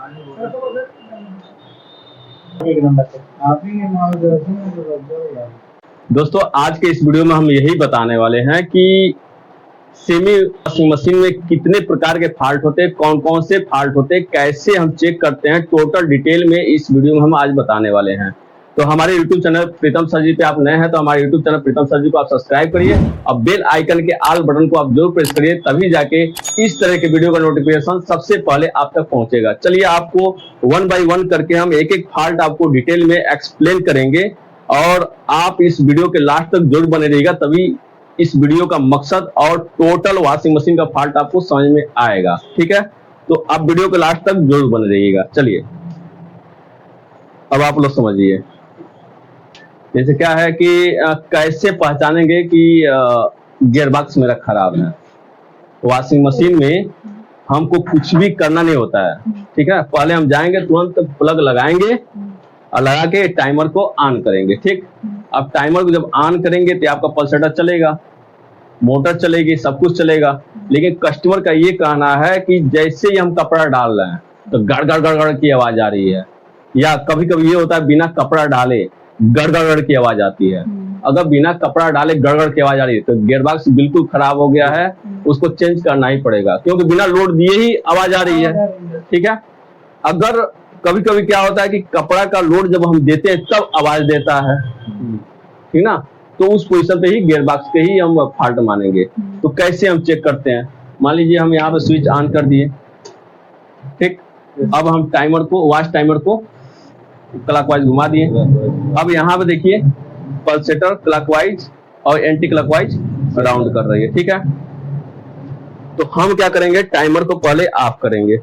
एक नंबर पे आप ही माल। दोस्तों आज के इस वीडियो में हम यही बताने वाले हैं कि सेमी वॉशिंग मशीन में कितने प्रकार के फॉल्ट होते हैं, कौन कौन से फॉल्ट होते हैं, कैसे हम चेक करते हैं, टोटल डिटेल में इस वीडियो में हम आज बताने वाले हैं। तो हमारे YouTube चैनल प्रीतम सर जी पे आप नए हैं तो हमारे YouTube चैनल प्रीतम सर जी को आप सब्सक्राइब करिए और बेल आइकन के ऑल बटन को आप जरूर प्रेस करिए, तभी जाके इस तरह के वीडियो का नोटिफिकेशन सबसे पहले आप तक पहुंचेगा। चलिए आपको वन बाय वन करके हम एक एक फॉल्ट आपको डिटेल में एक्सप्लेन करेंगे और आप इस वीडियो के लास्ट तक जरूर बने रहिएगा, तभी इस वीडियो का मकसद और टोटल वॉशिंग मशीन का फॉल्ट आपको समझ में आएगा। ठीक है, तो आप वीडियो के लास्ट तक जरूर बने रहिएगा। चलिए अब आप लोग समझिए, जैसे क्या है कि कैसे पहचानेंगे कि गियरबॉक्स मेरा खराब है। वॉशिंग मशीन में हमको कुछ भी करना नहीं होता है, ठीक है। पहले हम जाएंगे, तुरंत प्लग लगाएंगे और लगा के टाइमर को ऑन करेंगे। ठीक, अब टाइमर को जब ऑन करेंगे तो आपका पल्सेटर चलेगा, मोटर चलेगी, सब कुछ चलेगा। लेकिन कस्टमर का ये कहना है कि जैसे ही हम कपड़ा डाल रहे हैं तो गड़ गड़ गड़ गड़ की आवाज आ रही है, या कभी कभी ये होता है बिना कपड़ा डाले गड़ गड़ गड़ की आवाज आती है। अगर बिना कपड़ा डाले गड़ गड़ की आवाज आ रही है तो गियरबॉक्स बिल्कुल खराब हो गया है, उसको चेंज करना ही पड़ेगा, क्योंकि बिना लोड दिए ही आवाज आ रही है। ठीक है, अगर कभी कभी क्या होता है कि कपड़ा का लोड जब हम देते हैं तब आवाज देता है, ठीक ना, तो उस पोजीशन पे ही गियरबॉक्स के ही हम फॉल्ट मानेंगे। तो कैसे हम चेक करते हैं, मान लीजिए हम यहाँ पे स्विच ऑन कर दिए, ठीक। अब हम टाइमर को, वॉश टाइमर को क्लॉकवाइज घुमा दिए। अब यहाँ पे देखिए पल्सेटर क्लॉकवाइज और एंटी क्लॉकवाइज राउंड कर रही है, ठीक है। तो हम क्या करेंगे, टाइमर को पहले ऑफ करेंगे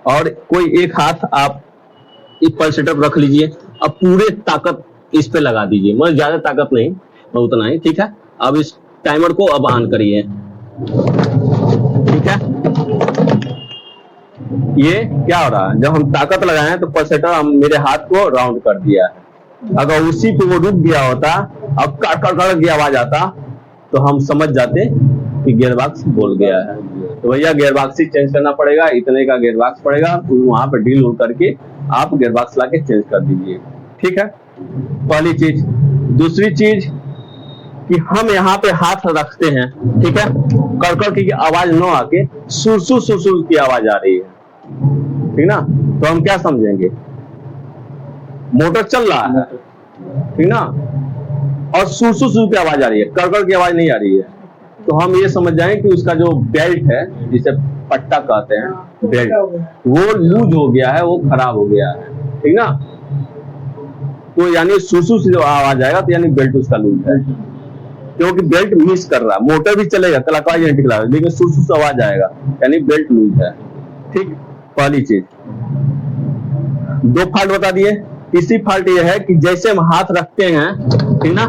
और कोई एक हाथ आप इस पल्सेटर रख लीजिए, अब पूरे ताकत इस पे लगा दीजिए, मतलब ज्यादा ताकत नहीं, उतना ही, ठीक है। अब इस टाइमर को अब ऑन करिए, ठीक है। ये क्या हो रहा है, जब हम ताकत लगाए हैं तो पल्सेटर हम मेरे हाथ को राउंड कर दिया है। अगर उसी पे वो रुक गया होता, अब कड़ कड़ कड़ की आवाज आता, तो हम समझ जाते कि गियरबॉक्स बोल गया है। तो भैया गियरबॉक्स ही चेंज करना पड़ेगा, इतने का गियरबॉक्स पड़ेगा, वहां पे डील करके आप गियरबॉक्स लाके चेंज कर दीजिए, ठीक है। पहली चीज। दूसरी चीज कि हम यहाँ पे हाथ रखते हैं, ठीक है, कड़कड़ की आवाज न आके सुरसुर सुरसुर की आवाज आ रही है, ठीक ना, तो हम क्या समझेंगे, मोटर चल रहा है, ठीक ना, और सुरसुर सुरसुर की आवाज आ रही है, कड़कड़ की आवाज नहीं आ रही है, तो हम ये समझ जाएं कि उसका जो बेल्ट है, जिसे पट्टा कहते हैं, बेल्ट, वो लूज हो गया है, वो खराब हो गया है, ठीक ना। तो यानी सुसु से जो आवाज आएगा तो यानी बेल्ट उसका लूज है, क्योंकि बेल्ट मिस कर रहा है। मोटर भी चलेगा क्लॉकवाइज एंटी क्लॉकवाइज, लेकिन सुसु से आवाज आएगा यानी बेल्ट लूज है, ठीक। पहली चीज। दो फॉल्ट बता दिए। तीसरी फॉल्ट यह है कि जैसे हम हाथ रखते हैं, ठीक ना,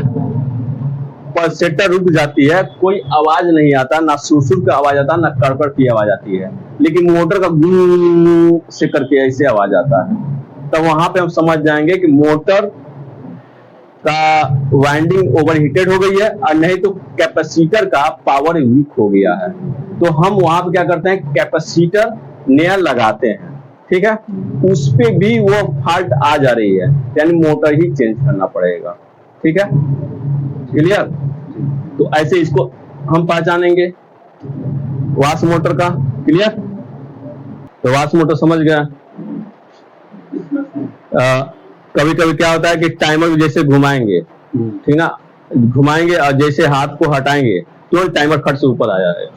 पल्सेटर रुक जाती है, कोई आवाज नहीं आता, ना सुरसुर का आवाज आता, ना कड़कड़ की आवाज आती है, लेकिन मोटर का गू से करके ऐसे आवाज आता है। तब वहां पे हम समझ जाएंगे कि मोटर का वाइंडिंग ओवरहीटेड हो गई है, और नहीं तो कैपेसिटर का पावर वीक हो गया है। तो हम वहां पे क्या करते हैं, कैपेसिटर नया लगाते हैं, ठीक है, उस पे भी वो फॉल्ट आ जा रही है, यानी मोटर ही चेंज करना पड़ेगा, ठीक है, क्लियर। तो ऐसे इसको हम पहचानेंगे वॉश मोटर का, क्लियर। तो वॉश मोटर समझ गया। कभी कभी क्या होता है कि टाइमर जैसे घुमाएंगे, ठीक ना, घुमाएंगे और जैसे हाथ को हटाएंगे तो टाइमर खट से ऊपर आ जाएगा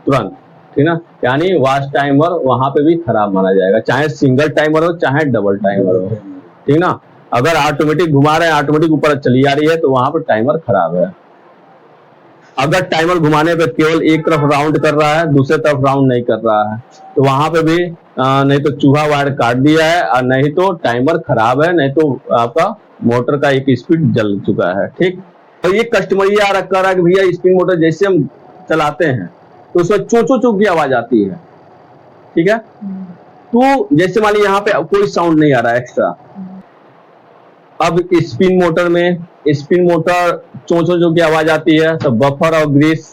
तुरंत, ठीक ना, यानी वॉश टाइमर वहां पे भी खराब माना जाएगा, चाहे सिंगल टाइमर हो चाहे डबल टाइमर हो, ठीक ना। अगर ऑटोमेटिक घुमा रहे हैं, ऑटोमेटिक ऊपर चली आ रही है, तो वहां पर टाइमर खराब है। अगर टाइमर घुमाने पे केवल एक तरफ राउंड कर रहा है, दूसरे तरफ राउंड नहीं कर रहा है, तो वहां पे भी नहीं तो चूहा वायर काट दिया है, और नहीं तो टाइमर खराब है, नहीं तो आपका मोटर का एक स्पीड जल चुका है, ठीक। तो ये कस्टमर ये आ रखा है कि भैया स्पिन मोटर जैसे हम चलाते हैं तो उसमें चो चो चो की आवाज आती है, ठीक है। तो जैसे मान लीजिए यहाँ पे कोई साउंड नहीं आ रहा है एक्स्ट्रा। अब स्पिन मोटर में, स्पिन मोटर चोंचो जो की आवाज आती है, तो बफर और ग्रीस,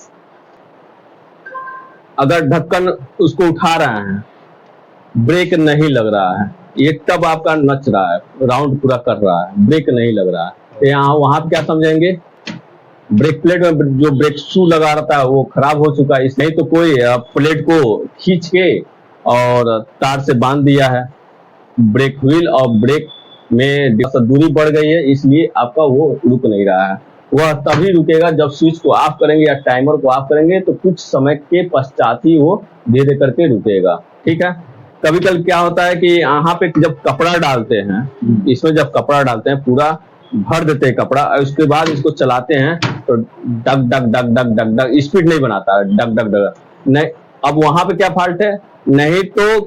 अगर ढक्कन उसको उठा रहे हैं ब्रेक नहीं लग रहा है, ये टब आपका नच रहा है, राउंड पूरा कर रहा है, ब्रेक नहीं लग रहा है, तो यहाँ वहां पे क्या समझेंगे, ब्रेक प्लेट में जो ब्रेक शू लगा रहता है वो खराब हो चुका है, इस नहीं तो कोई प्लेट को खींच के और तार से बांध दिया है, ब्रेक व्हील और ब्रेक में दूरी बढ़ गई है, इसलिए आपका वो रुक नहीं रहा है। वह तभी रुकेगा जब स्विच को ऑफ करेंगे या टाइमर को ऑफ करेंगे, तो कुछ समय के पश्चात ही वो धीरे करके रुकेगा। ठीक है, कभी कभी क्या होता है कि यहाँ पे जब कपड़ा डालते हैं, इसमें जब कपड़ा डालते हैं पूरा भर देते हैं कपड़ा, और उसके बाद इसको चलाते हैं तो डग डग डग डग डग डग स्पीड नहीं बनाता है, डग डग डग नहीं। अब वहां पे क्या फॉल्ट है, नहीं तो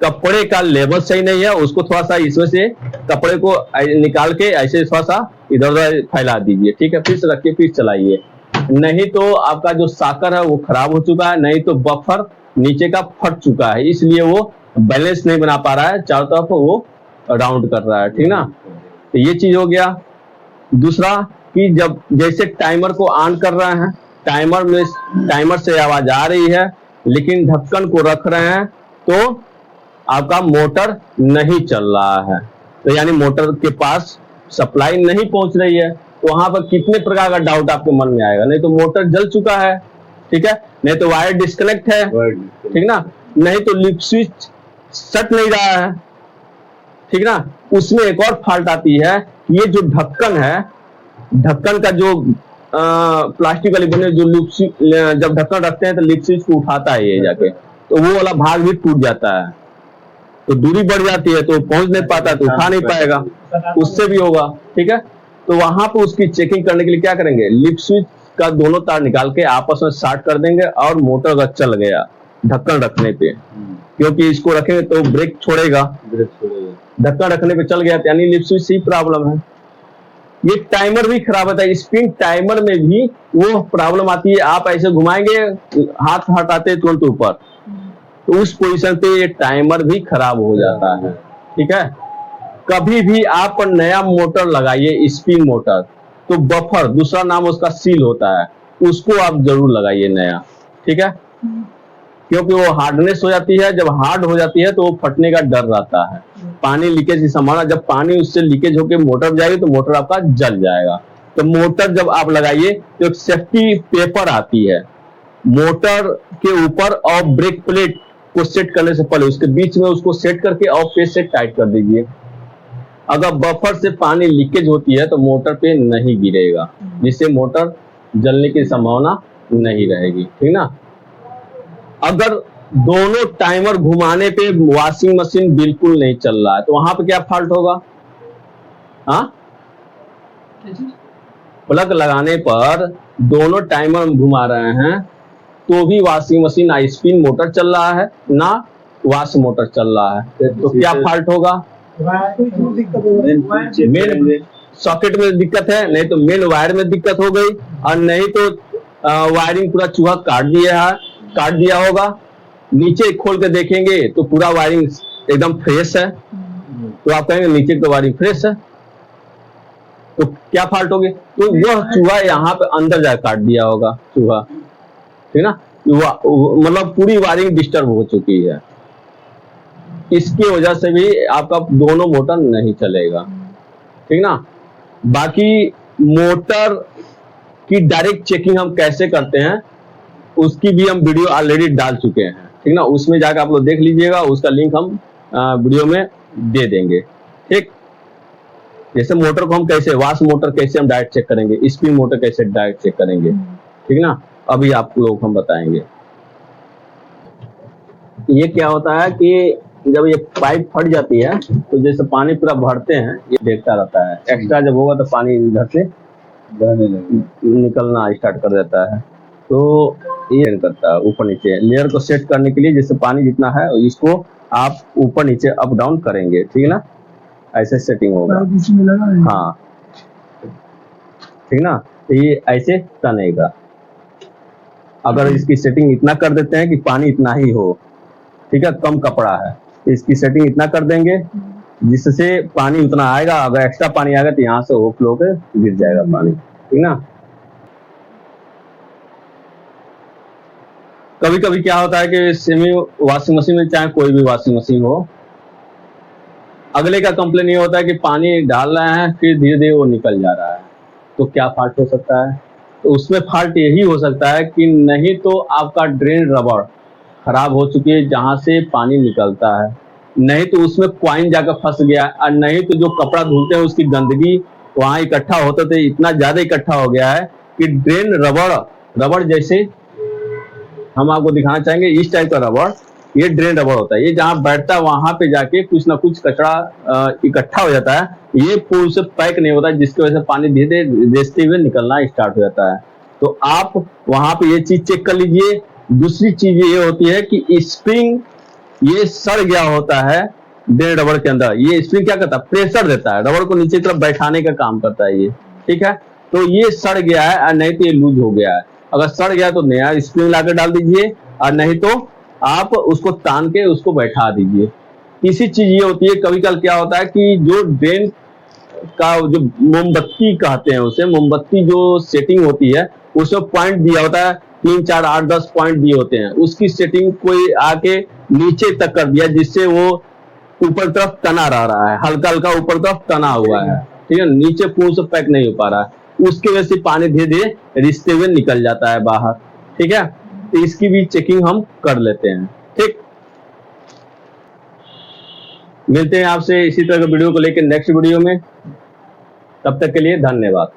कपड़े का लेवल सही नहीं है, उसको थोड़ा सा इसमें से कपड़े को निकाल के ऐसे थोड़ा सा इधर उधर फैला दीजिए। ठीक है, फिर से रखिए, फिर चलाइए, नहीं तो आपका जो साकर है वो खराब हो चुका है, नहीं तो बफर नीचे का फट चुका है, इसलिए वो बैलेंस नहीं बना पा रहा है, चारों तरफ वो राउंड कर रहा है। ठीक ना, तो ये चीज हो गया। दूसरा कि जब जैसे टाइमर को ऑन कर रहे हैं, टाइमर से आवाज आ रही है, लेकिन ढक्कन को रख रहे हैं तो आपका मोटर नहीं चल रहा है, तो यानी मोटर के पास सप्लाई नहीं पहुंच रही है, तो वहां पर कितने प्रकार का डाउट आपके मन में आएगा, नहीं तो मोटर जल चुका है, ठीक है, नहीं तो वायर डिस्कनेक्ट है, ठीक ना, नहीं तो लिफ्ट स्विच सट नहीं रहा है। ठीक ना, उसमें एक और फॉल्ट आती है, ये जो ढक्कन है, ढक्कन का जो प्लास्टिक वाली बने जो जब ढक्कन रखते हैं तो लिफ्ट स्विच को उठाता है ये जाके, तो वो वाला भाग भी टूट जाता है, तो दूरी बढ़ जाती है तो पहुंच नहीं पाता, तो उठा नहीं पाएगा, उससे भी होगा। ठीक है, तो वहां पर उसकी चेकिंग करने के लिए क्या करेंगे, लिफ्ट स्विच का दोनों तार निकाल के आपस में शॉर्ट कर देंगे, और मोटर अगर चल गया ढक्कन रखने पे, क्योंकि इसको रखेंगे तो ब्रेक छोड़ेगा, ढक्कन रखने पे चल गया, यानी लिफ्ट स्विच से ही प्रॉब्लम है। ये टाइमर भी खराब होता है, स्प्रिंग टाइमर में भी वो प्रॉब्लम आती है, आप ऐसे घुमाएंगे हाथ हटाते तुरंत ऊपर, तो उस पोजीशन पे ये टाइमर भी खराब हो जाता है। ठीक है, कभी भी आप नया मोटर लगाइए, स्पिन मोटर, तो बफर, दूसरा नाम उसका सील होता है, उसको आप जरूर लगाइए नया। ठीक है, क्योंकि वो हार्डनेस हो जाती है, जब हार्ड हो जाती है तो वो फटने का डर रहता है, पानी लीकेज की संभावना, जब पानी उससे लीकेज होकर मोटर जाएगी तो मोटर आपका जल जाएगा। तो मोटर जब आप लगाइए तो एक सेफ्टी पेपर आती है मोटर के ऊपर, और ब्रेक प्लेट को सेट करने से पहले उसके बीच में उसको सेट करके और पेज से टाइट कर दीजिए। अगर बफर से पानी लीकेज होती है तो मोटर पे नहीं गिरेगा, जिससे मोटर जलने की संभावना नहीं रहेगी। ठीक ना, अगर दोनों टाइमर घुमाने पे वॉशिंग मशीन बिल्कुल नहीं चल रहा है तो वहां पे क्या फॉल्ट होगा, हाँ, प्लग लगाने पर दोनों टाइमर घुमा रहे हैं तो भी वॉशिंग मशीन स्पिन मोटर चल रहा है ना, वॉश मोटर चल रहा है, तो क्या फॉल्ट होगा, मेन सॉकेट में दिक्कत है, नहीं तो मेन वायर में दिक्कत हो गई, और नहीं तो वायरिंग पूरा चूहा काट दिया होगा। नीचे खोल के देखेंगे तो पूरा वायरिंग एकदम फ्रेश है, तो आप कहेंगे नीचे तो वायरिंग फ्रेश है, तो क्या फॉल्ट होगी, तो वह चूहा यहाँ पे अंदर जा काट दिया होगा चूहा। ठीक ना, मतलब पूरी वायरिंग डिस्टर्ब हो चुकी है, इसकी वजह से भी आपका दोनों मोटर नहीं चलेगा। ठीक ना, बाकी मोटर की डायरेक्ट चेकिंग हम कैसे करते हैं उसकी भी हम वीडियो ऑलरेडी डाल चुके हैं। ठीक ना, उसमें जाकर आप लोग देख लीजिएगा, उसका लिंक हम वीडियो में दे देंगे। ठीक, जैसे मोटर को हम कैसे, वॉश मोटर कैसे हम डायरेक्ट चेक करेंगे, स्पिन मोटर कैसे डायरेक्ट चेक करेंगे, ठीक ना, अभी आप लोग हम बताएंगे। ये क्या होता है कि जब ये पाइप फट जाती है तो जैसे पानी पूरा भरते हैं, ये देखता रहता है, एक्स्ट्रा जब होगा तो पानी इधर से निकलना स्टार्ट कर देता है, तो ये करता है ऊपर नीचे लेयर को सेट करने के लिए, जैसे पानी जितना है इसको आप ऊपर नीचे अप डाउन करेंगे, ठीक है ना, ऐसे सेटिंग होगा। हाँ, ठीक ना, तो ये ऐसे तनेगा। अगर इसकी सेटिंग इतना कर देते हैं कि पानी इतना ही हो, ठीक है, कम कपड़ा है, इसकी सेटिंग इतना कर देंगे जिससे पानी उतना आएगा, अगर एक्स्ट्रा पानी आएगा तो यहाँ से ओवरफ्लो के गिर जाएगा पानी, ठीक ना। कभी कभी क्या होता है कि सेमी वॉशिंग मशीन में, चाहे कोई भी वॉशिंग मशीन हो, अगले का कंप्लेन ये होता है कि पानी डाल रहे हैं फिर धीरे धीरे वो निकल जा रहा है। तो क्या फॉल्ट हो सकता है? तो उसमें फॉल्ट यही हो सकता है कि नहीं तो आपका ड्रेन रबड़ खराब हो चुकी है जहां से पानी निकलता है, नहीं तो उसमें क्वाइन जाकर फंस गया, और नहीं तो जो कपड़ा धुलते हैं उसकी गंदगी वहां इकट्ठा होते थे, इतना ज्यादा इकट्ठा हो गया है कि ड्रेन रबड़ जैसे हम आपको दिखाना चाहेंगे, इस टाइप का रबड़, ये ड्रेन रबड़ होता है। ये जहां बैठता है वहां पे जाके कुछ ना कुछ कचरा इकट्ठा हो जाता है, ये पूल से पैक नहीं होता, जिसकी वजह से पानी धीरे धीरे रिसते हुए निकलना स्टार्ट हो जाता है। तो आप वहां पे ये चीज चेक कर लीजिए। दूसरी चीज ये होती है कि स्प्रिंग ये सड़ गया होता है ड्रेन रबड़ के अंदर। ये स्प्रिंग क्या करता है? प्रेशर देता है, रबड़ को नीचे की तरफ बैठाने का काम करता है ये, ठीक है। तो ये सड़ गया है और नहीं तो ये लूज हो गया है। अगर सड़ गया तो नया स्प्रिंग लाकर डाल दीजिए, और नहीं तो आप उसको तान के उसको बैठा दीजिए। तीसरी चीज ये होती है, कभी कभी क्या होता है कि जो ड्रेन का जो मोमबत्ती कहते हैं उसे, मोमबत्ती जो सेटिंग होती है उसमें पॉइंट दिया होता है, 3, 4, 8, 10 पॉइंट दिए होते हैं, उसकी सेटिंग कोई आके नीचे तक कर दिया, जिससे वो ऊपर तरफ तना रहा है, हल्का हल्का ऊपर तरफ तना हुआ है, ठीक है, नीचे पूर्ण से पैक नहीं हो पा रहा है, उसकी वजह से पानी धीरे धीरे रिसते हुए निकल जाता है बाहर, ठीक है। तो इसकी भी चेकिंग हम कर लेते हैं, ठीक। मिलते हैं आपसे इसी तरह के वीडियो को लेकर नेक्स्ट वीडियो में, तब तक के लिए धन्यवाद।